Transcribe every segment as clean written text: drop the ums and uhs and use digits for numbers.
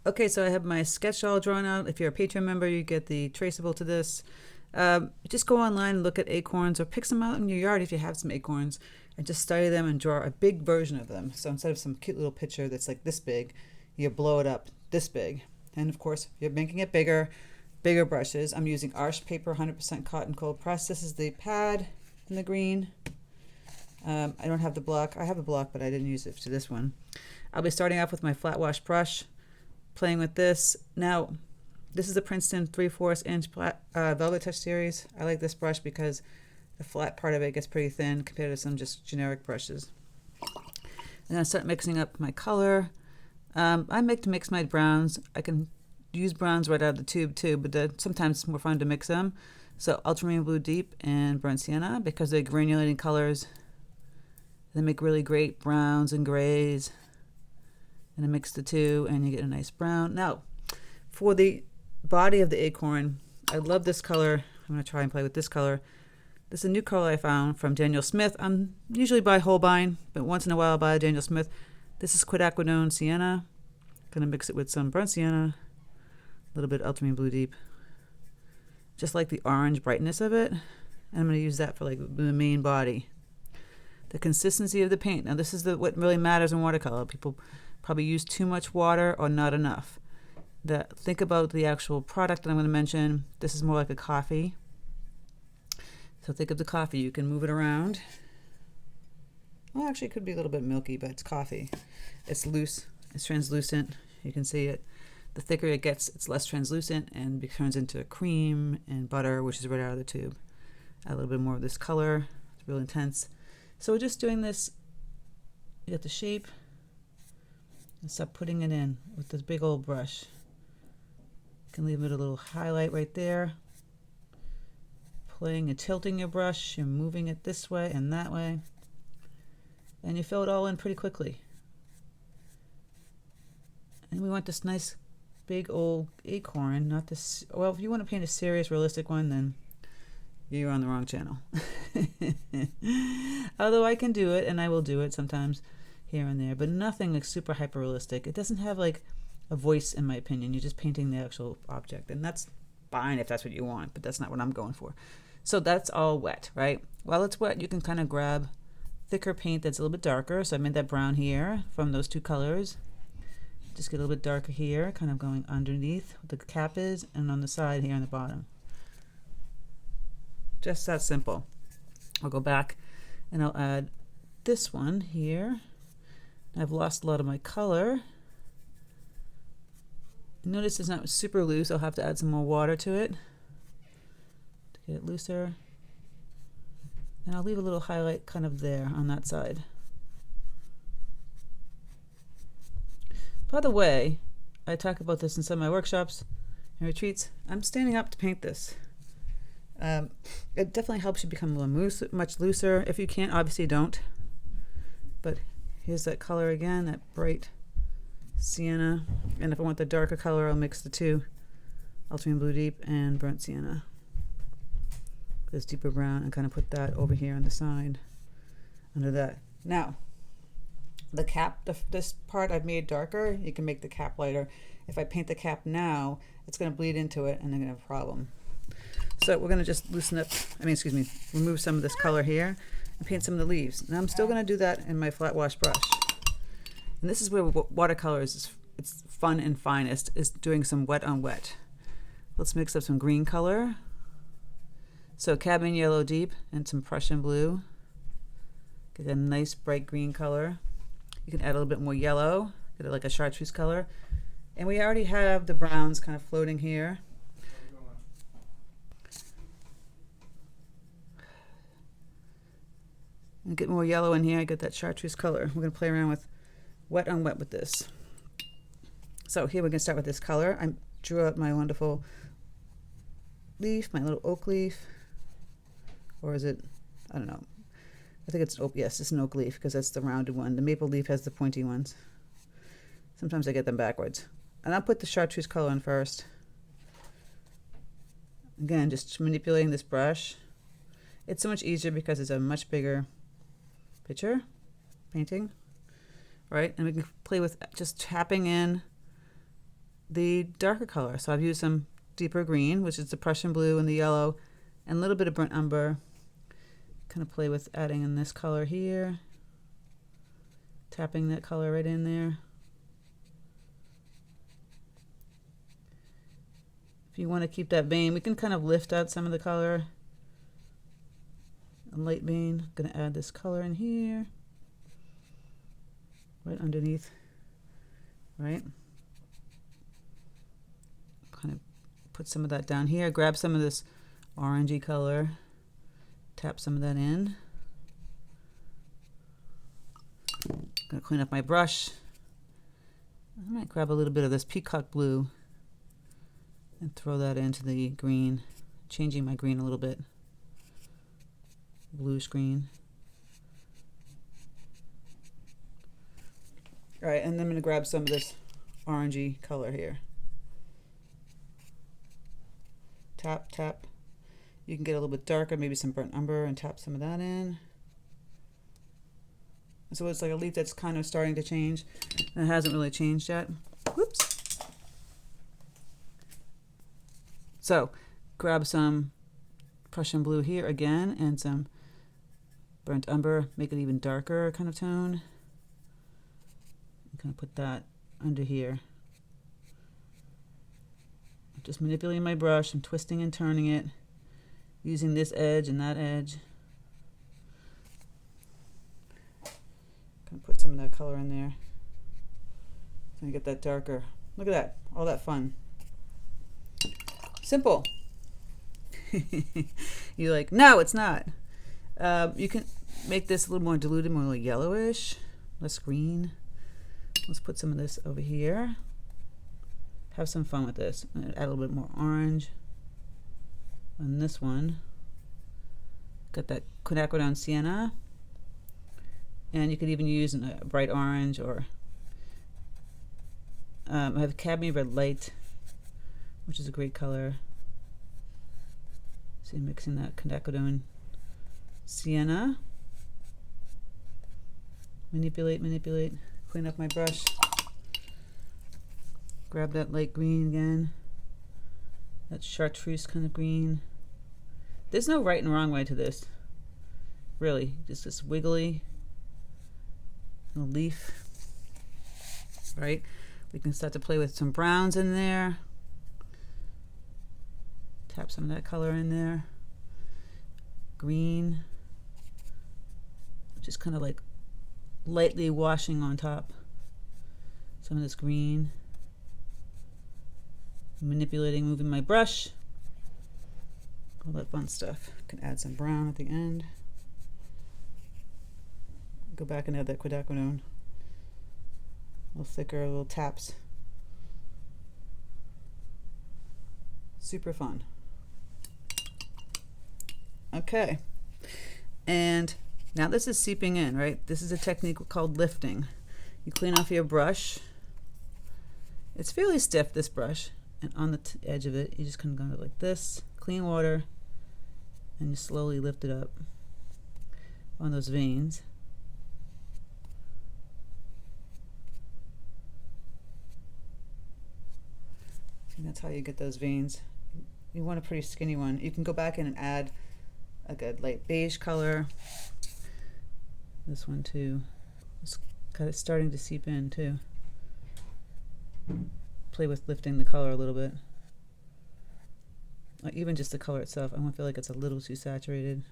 Okay, so I have my sketch all drawn out. If you're a Patreon member, you get the traceable to this. Just go online and look at acorns, or pick some out in your yard if you have some acorns, and just study them and draw a big version of them. So instead of some cute little picture that's like this big, you blow it up this big. And of course, if you're making it bigger brushes. I'm using Arch paper, 100% cotton cold press. This is the pad in the green. I don't have the block. I have a block, but I didn't use it to this one. I'll be starting off with my flat wash brush, playing with this. Now, this is the Princeton 3/4 inch Velvet Touch series. I like this brush because the flat part of it gets pretty thin compared to some just generic brushes. And I start mixing up my color. I like to mix my browns. I can use browns right out of the tube too, but sometimes it's more fun to mix them. So ultramarine blue deep and burnt sienna, because they're granulating colors. They make really great browns and grays. And I mix the two and you get a nice brown. Now, for the body of the acorn, I love this color. I'm going to try and play with this color. This is a new color I found from Daniel Smith. I'm usually by Holbein, but once in a while I'll buy Daniel Smith. This is Quinacridone Sienna. Going to mix it with some burnt sienna, a little bit ultramarine blue deep. Just like the orange brightness of it. And I'm going to use that for like the main body. The consistency of the paint. Now this is what really matters in watercolor. People probably use too much water or not enough. Think about the actual product that I'm going to mention. This is more like a coffee. So think of the coffee. You can move it around. Well, actually it could be a little bit milky, but it's coffee. It's loose. It's translucent. You can see it. The thicker it gets, it's less translucent and turns into cream and butter, which is right out of the tube. Add a little bit more of this color. It's real intense. So we're just doing this. You get the shape and start putting it in with this big old brush. You can leave it a little highlight right there. Playing and tilting your brush, you're moving it this way and that way. And you fill it all in pretty quickly. And we want this nice big old acorn, not this, well, if you want to paint a serious realistic one, then you're on the wrong channel. Although I can do it, and I will do it sometimes here and there, but nothing like super hyper realistic. It doesn't have like a voice, in my opinion. You're just painting the actual object, and that's fine if that's what you want, but that's not what I'm going for. So that's all wet, right? While it's wet, you can kind of grab thicker paint that's a little bit darker. So I made that brown here from those two colors. Just get a little bit darker here, kind of going underneath where the cap is, and on the side here on the bottom. Just that simple. I'll go back and I'll add this one here. I've lost a lot of my color. Notice it's not super loose. I'll have to add some more water to it to get it looser. And I'll leave a little highlight kind of there on that side. By the way, I talk about this in some of my workshops and retreats. I'm standing up to paint this. It definitely helps you become a little much looser. If you can't, obviously don't. But here's that color again, that bright sienna. And if I want the darker color, I'll mix the two, ultramarine blue deep and burnt sienna. This deeper brown, and kind of put that over here on the side under that. Now, the cap, this part I've made darker. You can make the cap lighter. If I paint the cap now, it's going to bleed into it and I'm going to have a problem. So we're going to just loosen up, remove some of this color here and paint some of the leaves. Now I'm still going to do that in my flat wash brush. And this is where watercolor is it's fun and finest, is doing some wet on wet. Let's mix up some green color. So cadmium yellow deep and some Prussian blue. Get a nice bright green color. You can add a little bit more yellow, get it like a chartreuse color. And we already have the browns kind of floating here. And get more yellow in here, I get that chartreuse color. We're going to play around with wet on wet with this. So here we're going to start with this color. I drew out my wonderful leaf, my little oak leaf. Or is it, I don't know. I think it's oak, yes, it's an oak leaf because that's the rounded one. The maple leaf has the pointy ones. Sometimes I get them backwards. And I'll put the chartreuse color in first. Again, just manipulating this brush. It's so much easier because it's a much bigger picture, painting, right? And we can play with just tapping in the darker color. So I've used some deeper green, which is the Prussian blue and the yellow, and a little bit of burnt umber. Kind of play with adding in this color here, tapping that color right in there. If you want to keep that vein, we can kind of lift out some of the color. A light vein. I'm going to add this color in here, right underneath, right? Kind of put some of that down here. Grab some of this orangey color, tap some of that in. I'm going to clean up my brush. I might grab a little bit of this peacock blue and throw that into the green, changing my green a little bit. Bluish green. All right, and then I'm going to grab some of this orangey color here. Tap, tap. You can get a little bit darker, maybe some burnt umber, and tap some of that in. So it's like a leaf that's kind of starting to change, and it hasn't really changed yet. Whoops. So grab some Prussian blue here again, and some burnt umber, make it even darker kind of tone. I'm going to put that under here. I'm just manipulating my brush, I'm twisting and turning it, using this edge and that edge. Going to put some of that color in there. Going to get that darker. Look at that, all that fun. Simple. You're like, no, it's not. You can make this a little more diluted, more like yellowish, less green. Let's put some of this over here. Have some fun with this. Add a little bit more orange on this one. Got that Quinacridone Sienna. And you could even use a bright orange, or I have cadmium red light, which is a great color. So mixing that Quinacridone Sienna. Manipulate, manipulate. Clean up my brush. Grab that light green again. That chartreuse kind of green. There's no right and wrong way to this. Really, just this wiggly little leaf. Right? We can start to play with some browns in there. Tap some of that color in there. Green. Just kind of like lightly washing on top. Some of this green. Manipulating, moving my brush. All that fun stuff. Can add some brown at the end. Go back and add that quinacridone. A little thicker, little taps. Super fun. Okay. And now this is seeping in, right? This is a technique called lifting. You clean off your brush. It's fairly stiff, this brush. And on the edge of it, you just kind of go like this. Clean water. And you slowly lift it up on those veins. And that's how you get those veins. You want a pretty skinny one. You can go back in and add a good light beige color. This one too. It's kind of starting to seep in too. Play with lifting the color a little bit. Or even just the color itself. I won't feel like it's a little too saturated.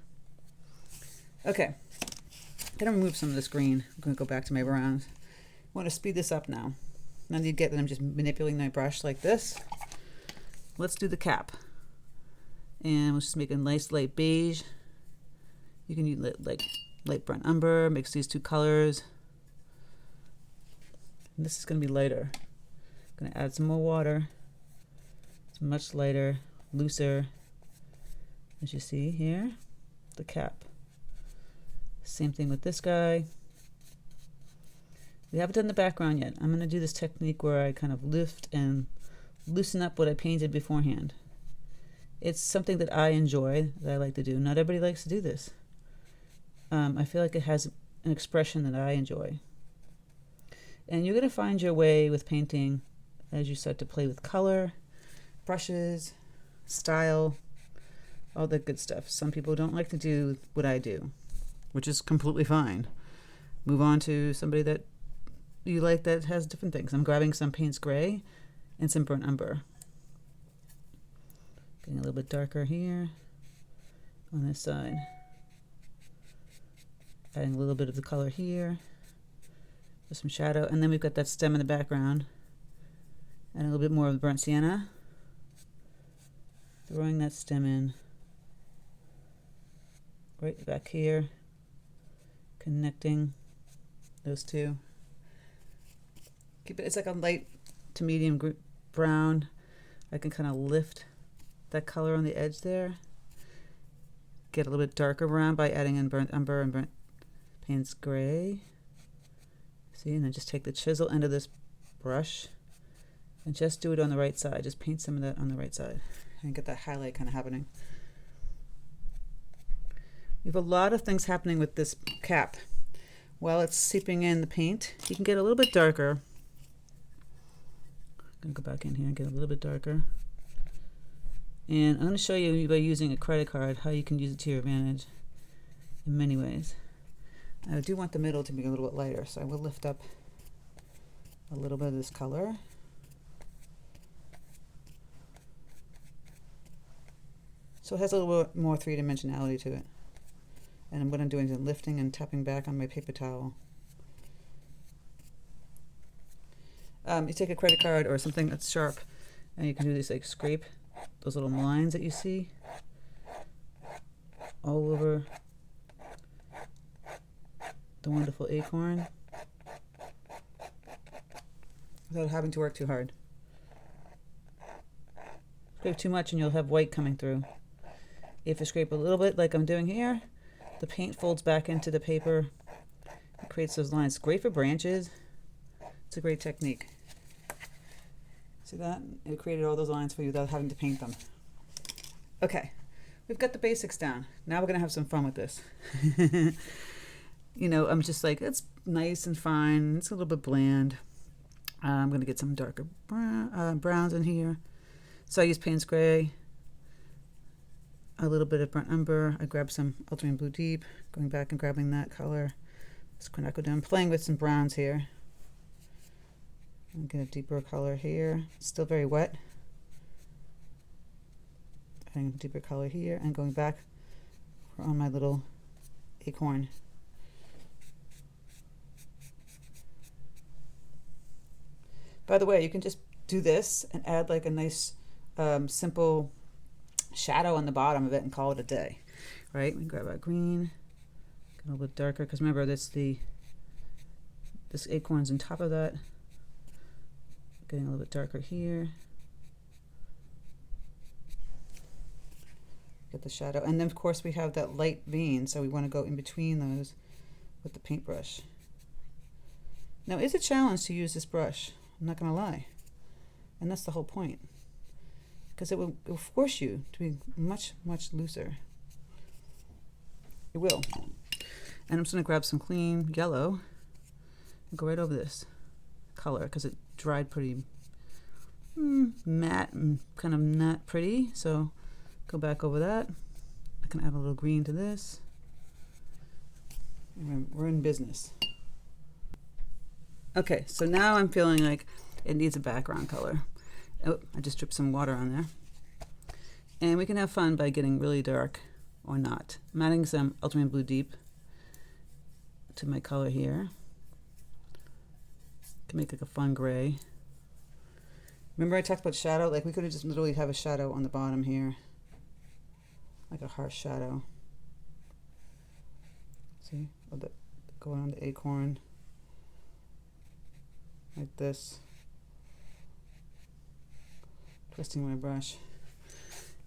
Okay. I'm gonna remove some of this green. I'm gonna go back to my browns. I want to speed this up now. Now you get that I'm just manipulating my brush like this. Let's do the cap. And we'll just make a nice light beige. You can use like light brown umber, mix these two colors. And this is going to be lighter. I'm going to add some more water. It's much lighter, looser. As you see here, the cap. Same thing with this guy. We haven't done the background yet. I'm going to do this technique where I kind of lift and loosen up what I painted beforehand. It's something that I enjoy, that I like to do. Not everybody likes to do this. I feel like it has an expression that I enjoy. And you're going to find your way with painting as you start to play with color, brushes, style, all that good stuff. Some people don't like to do what I do, which is completely fine. Move on to somebody that you like that has different things. I'm grabbing some Paynes Gray and some burnt umber. Getting a little bit darker here on this side. Adding a little bit of the color here with some shadow. And then we've got that stem in the background. And a little bit more of the burnt sienna. Throwing that stem in right back here. Connecting those two. Keep it, it's like a light to medium brown. I can kind of lift that color on the edge there. Get a little bit darker brown by adding in burnt umber and burnt Paynes Gray. See, and then just take the chisel end of this brush and just do it on the right side. Just paint some of that on the right side and get that highlight kind of happening. We have a lot of things happening with this cap. While it's seeping in the paint, you can get a little bit darker. I'm going to go back in here and get a little bit darker. And I'm going to show you by using a credit card how you can use it to your advantage in many ways. I do want the middle to be a little bit lighter, so I will lift up a little bit of this color. So it has a little bit more three-dimensionality to it. And what I'm doing is lifting and tapping back on my paper towel. You take a credit card or something that's sharp, and you can do this, like scrape those little lines that you see all over the wonderful acorn without having to work too hard. Scrape too much and you'll have white coming through. If you scrape a little bit like I'm doing here, the paint folds back into the paper. It creates those lines. Great for branches. It's a great technique. See that? It created all those lines for you without having to paint them. Okay, we've got the basics down. Now we're going to have some fun with this. You know, I'm just like, it's nice and fine. It's a little bit bland. I'm going to get some darker browns in here. So I use Paynes Gray, a little bit of burnt umber. I grabbed some ultramarine blue deep, going back and grabbing that color. This Quinacridone, playing with some browns here. And get a deeper color here. Still very wet. Adding a deeper color here and going back on my little acorn. By the way, you can just do this and add like a nice simple shadow on the bottom of it and call it a day, right? We grab our green, get a little bit darker because remember this acorn's on top of that. Getting a little bit darker here. Get the shadow, and then of course we have that light vein, so we want to go in between those with the paintbrush. Now, it's a challenge to use this brush. I'm not going to lie, and that's the whole point, because it will force you to be much looser. It will. And I'm just going to grab some clean yellow and go right over this color because it dried pretty matte and kind of not pretty. So go back over that. I can add a little green to this. We're in business. Okay, so now I'm feeling like it needs a background color. Oh, I just dripped some water on there. And we can have fun by getting really dark or not. I'm adding some ultramarine blue deep to my color here. Can make like a fun gray. Remember I talked about shadow? Like we could have just literally have a shadow on the bottom here. Like a harsh shadow. See? Going on the acorn. Like this. Twisting my brush.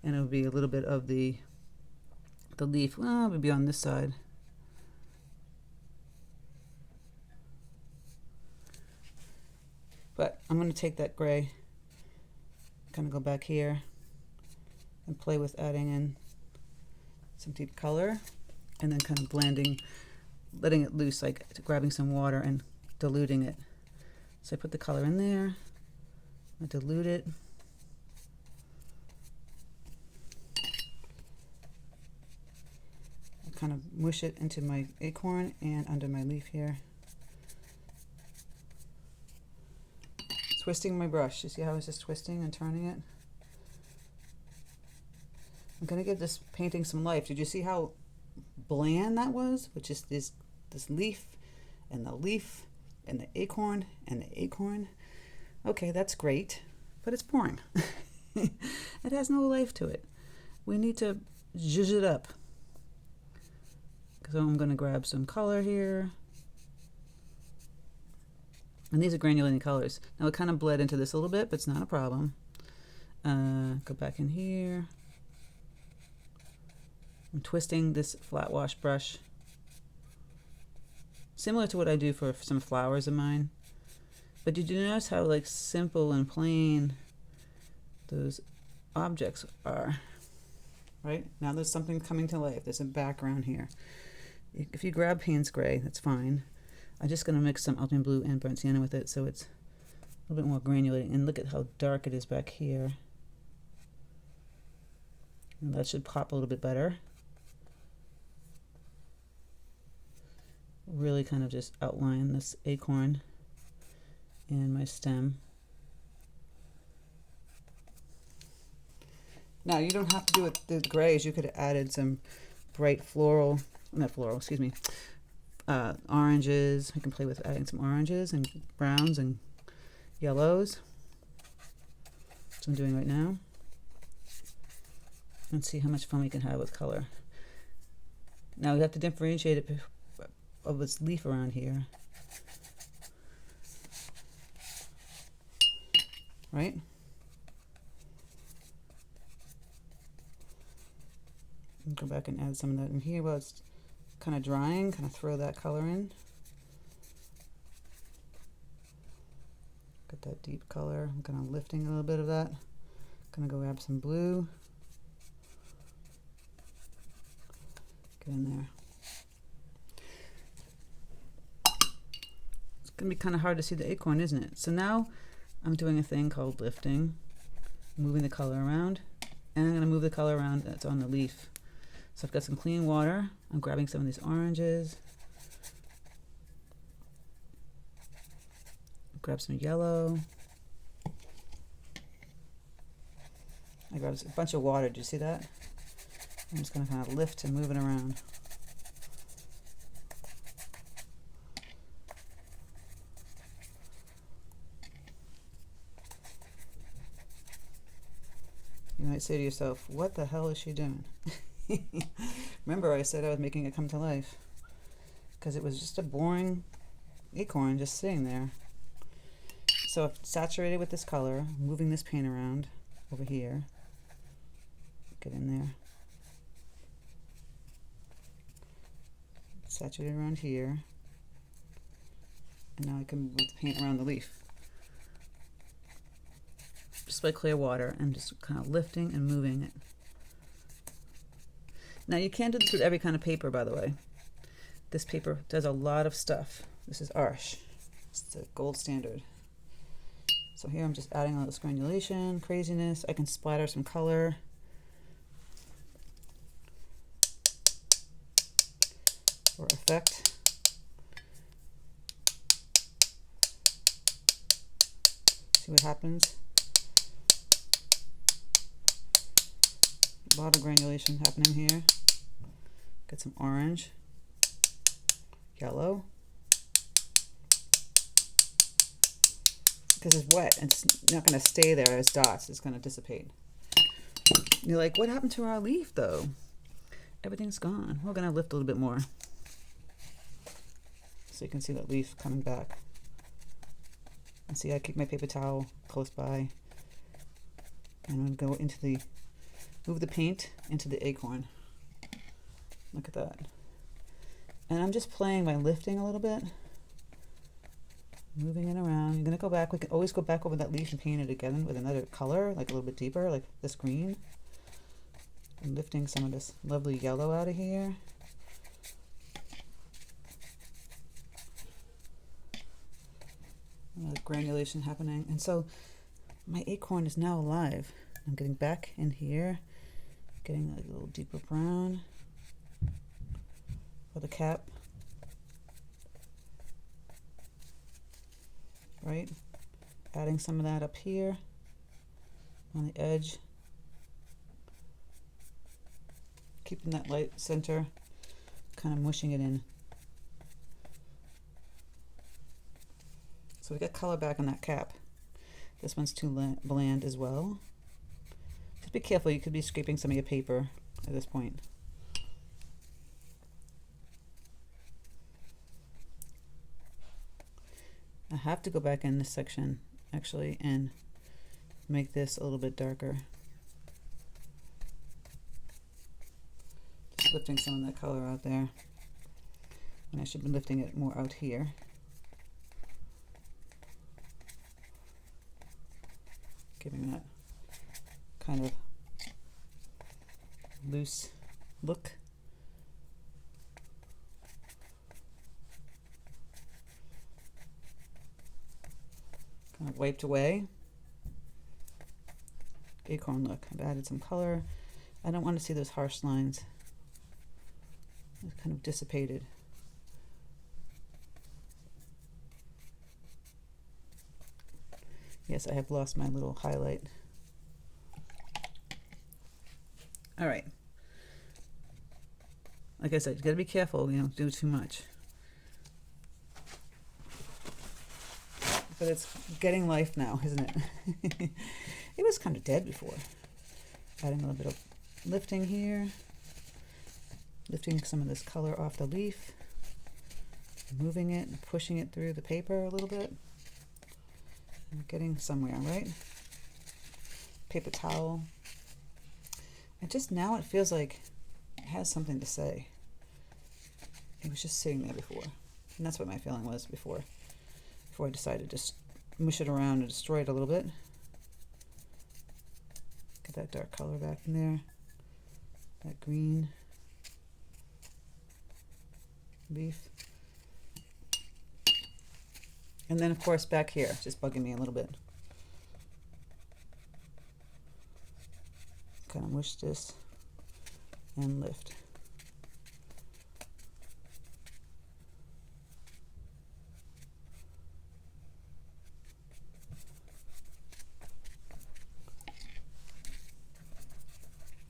And it'll be a little bit of the leaf. Well, it would be on this side. But I'm going to take that gray, kind of go back here and play with adding in some deep color and then kind of blending, letting it loose, like grabbing some water and diluting it. So I put the color in there, I dilute it. I kind of mush it into my acorn and under my leaf here. Twisting my brush. You see how I was just twisting and turning it? I'm going to give this painting some life. Did you see how bland that was? Which is this leaf and the leaf and the acorn and the acorn. Okay, that's great, but it's boring. It has no life to it. We need to zhuzh it up. So I'm going to grab some color here. And these are granulating colors. Now it kind of bled into this a little bit, but it's not a problem. Go back in here. I'm twisting this flat wash brush, similar to what I do for some flowers of mine. But did you notice how like simple and plain those objects are? Right? Now there's something coming to life. There's a background here. If you grab Paynes gray, that's fine. I'm just going to mix some ultramarine blue and burnt sienna with it so it's a little bit more granulating. And look at how dark it is back here. And that should pop a little bit better. Really kind of just outline this acorn and my stem. Now you don't have to do it the grays. You could have added some bright floral, not floral, excuse me, oranges. I can play with adding some oranges and browns and yellows. That's what I'm doing right now. Let's see how much fun we can have with color. Now we have to differentiate it of its leaf around here. Right? Go back and add some of that in here while it's kind of drying, kind of throw that color in. Got that deep color. I'm kind of lifting a little bit of that. Gonna go grab some blue. Get in there. It's gonna be kind of hard to see the acorn, isn't it? So now I'm doing a thing called lifting, moving the color around, and I'm gonna move the color around that's on the leaf. So I've got some clean water. I'm grabbing some of these oranges. Grab some yellow. I grabbed a bunch of water. Do you see that? I'm just going to kind of lift and move it around. You might say to yourself, what the hell is she doing? Remember I said I was making it come to life, because it was just a boring acorn just sitting there. So I've saturated with this color, moving this paint around over here. Get in there. Saturate around here. And now I can move the paint around the leaf. Just by clear water and just kind of lifting and moving it. Now you can do this with every kind of paper, by the way. This paper does a lot of stuff. This is Arche. It's the gold standard. So here I'm just adding a little granulation, craziness. I can splatter some color. For effect. See what happens? A lot of granulation happening here. Get some orange, yellow. Because it's wet, it's not going to stay there as dots. It's going to dissipate. You're like, what happened to our leaf, though? Everything's gone. We're going to lift a little bit more. So you can see that leaf coming back. And see, I keep my paper towel close by. And I'm going to go into the, move the paint into the acorn. Look at that. And I'm just playing by lifting a little bit. Moving it around. You're going to go back. We can always go back over that leaf and paint it again with another color, like a little bit deeper, like this green. I'm lifting some of this lovely yellow out of here. Granulation happening. And so my acorn is now alive. I'm getting back in here, getting a little deeper brown for the cap, right? Adding some of that up here on the edge, keeping that light center, kind of mushing it in. So we got color back on that cap. This one's too bland as well. Just be careful, you could be scraping some of your paper at this point. I have to go back in this section actually and make this a little bit darker. Just lifting some of that color out there. And I should be lifting it more out here. Giving that kind of loose look. Kind of wiped away. Acorn look. I've added some color. I don't want to see those harsh lines. It's kind of dissipated. Yes, I have lost my little highlight. All right. Like I said, you gotta be careful, you don't do too much. But it's getting life now, isn't it? It was kind of dead before. Adding a little bit of lifting here. Lifting some of this color off the leaf. Moving it and pushing it through the paper a little bit. We're getting somewhere, right? Paper towel. And just now it feels like it has something to say. It was just sitting there before. And that's what my feeling was before I decided to just mush it around and destroy it a little bit. Get that dark color back in there. That green leaf. And then of course back here, just bugging me a little bit. Kind of mush this and lift.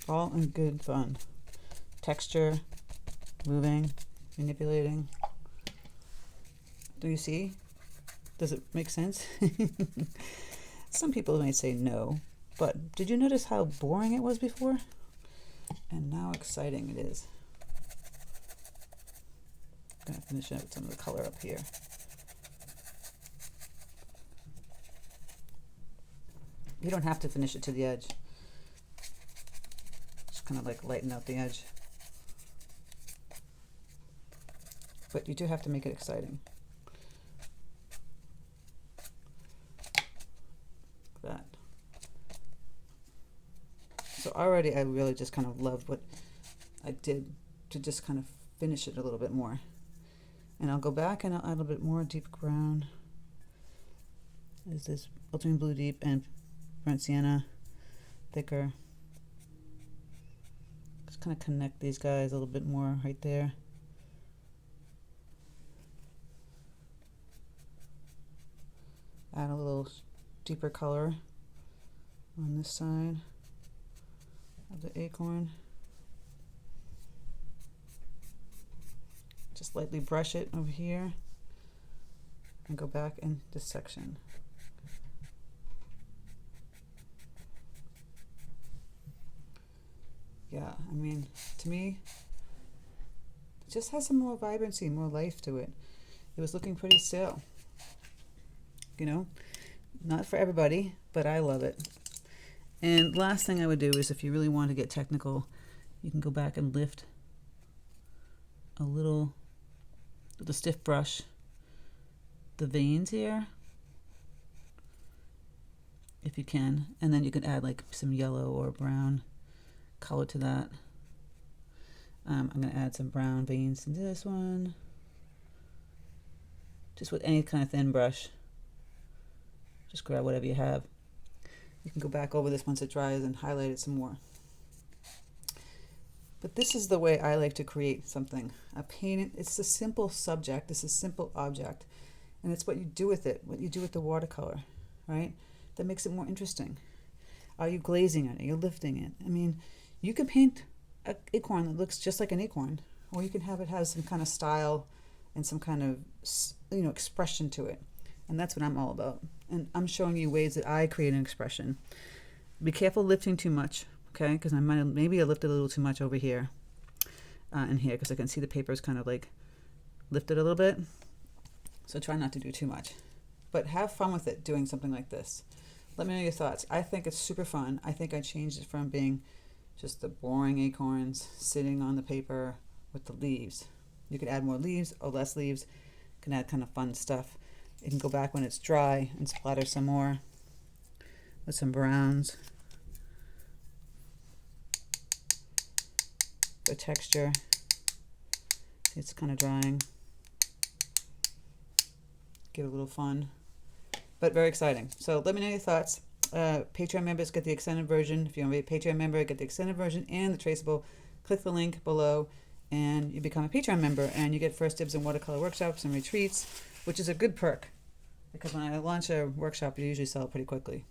All in good fun. Texture, moving, manipulating. Do you see? Does it make sense? Some people might say no, but did you notice how boring it was before? And now exciting it is. I'm going to finish up with some of the color up here. You don't have to finish it to the edge. Just kind of like lighten out the edge. But you do have to make it exciting. That. So already I really just kind of loved what I did to just kind of finish it a little bit more. And I'll go back and I'll add a little bit more deep brown. Is this ultramarine blue deep and Quinacridone Sienna thicker. Just kind of connect these guys a little bit more right there. Add a little deeper color on this side of the acorn. Just lightly brush it over here and go back in this section. Yeah, I mean, to me, it just has some more vibrancy, more life to it. It was looking pretty stale. You know, not for everybody, but I love it. And last thing I would do is if you really want to get technical, you can go back and lift a little with a stiff brush the veins here, if you can, and then you can add like some yellow or brown color to that. I'm going to add some brown veins into this one, just with any kind of thin brush. Just grab whatever you have. You can go back over this once it dries and highlight it some more. But this is the way I like to create something. A painting, it's a simple subject, it's a simple object, and it's what you do with it, what you do with the watercolor, right? That makes it more interesting. Are you glazing it? Are you lifting it? I mean, you can paint an acorn that looks just like an acorn, or you can have it have some kind of style and some kind of, you know, expression to it. And that's what I'm all about. And I'm showing you ways that I create an expression. Be careful lifting too much, okay? Because I might have, maybe I lifted a little too much over here and here, because I can see the paper is kind of like lifted a little bit. So try not to do too much. But have fun with it, doing something like this. Let me know your thoughts. I think it's super fun. I think I changed it from being just the boring acorns sitting on the paper with the leaves. You could add more leaves or less leaves. You can add kind of fun stuff. You can go back when it's dry and splatter some more with some browns for texture. It's kind of drying. Give it a little fun, but very exciting. So let me know your thoughts. Patreon members get the extended version. If you want to be a Patreon member, get the extended version and the traceable. Click the link below and you become a Patreon member, and you get first dibs on watercolor workshops and retreats, which is a good perk because when I launch a workshop, you usually sell it pretty quickly.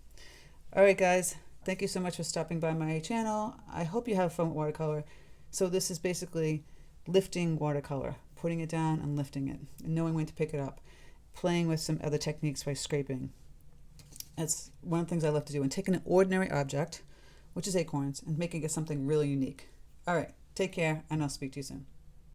All right, guys, thank you so much for stopping by my channel. I hope you have fun with watercolor. So this is basically lifting watercolor, putting it down and lifting it, and knowing when to pick it up, playing with some other techniques by scraping. That's one of the things I love to do, and taking an ordinary object, which is acorns, and making it something really unique. All right, take care, and I'll speak to you soon.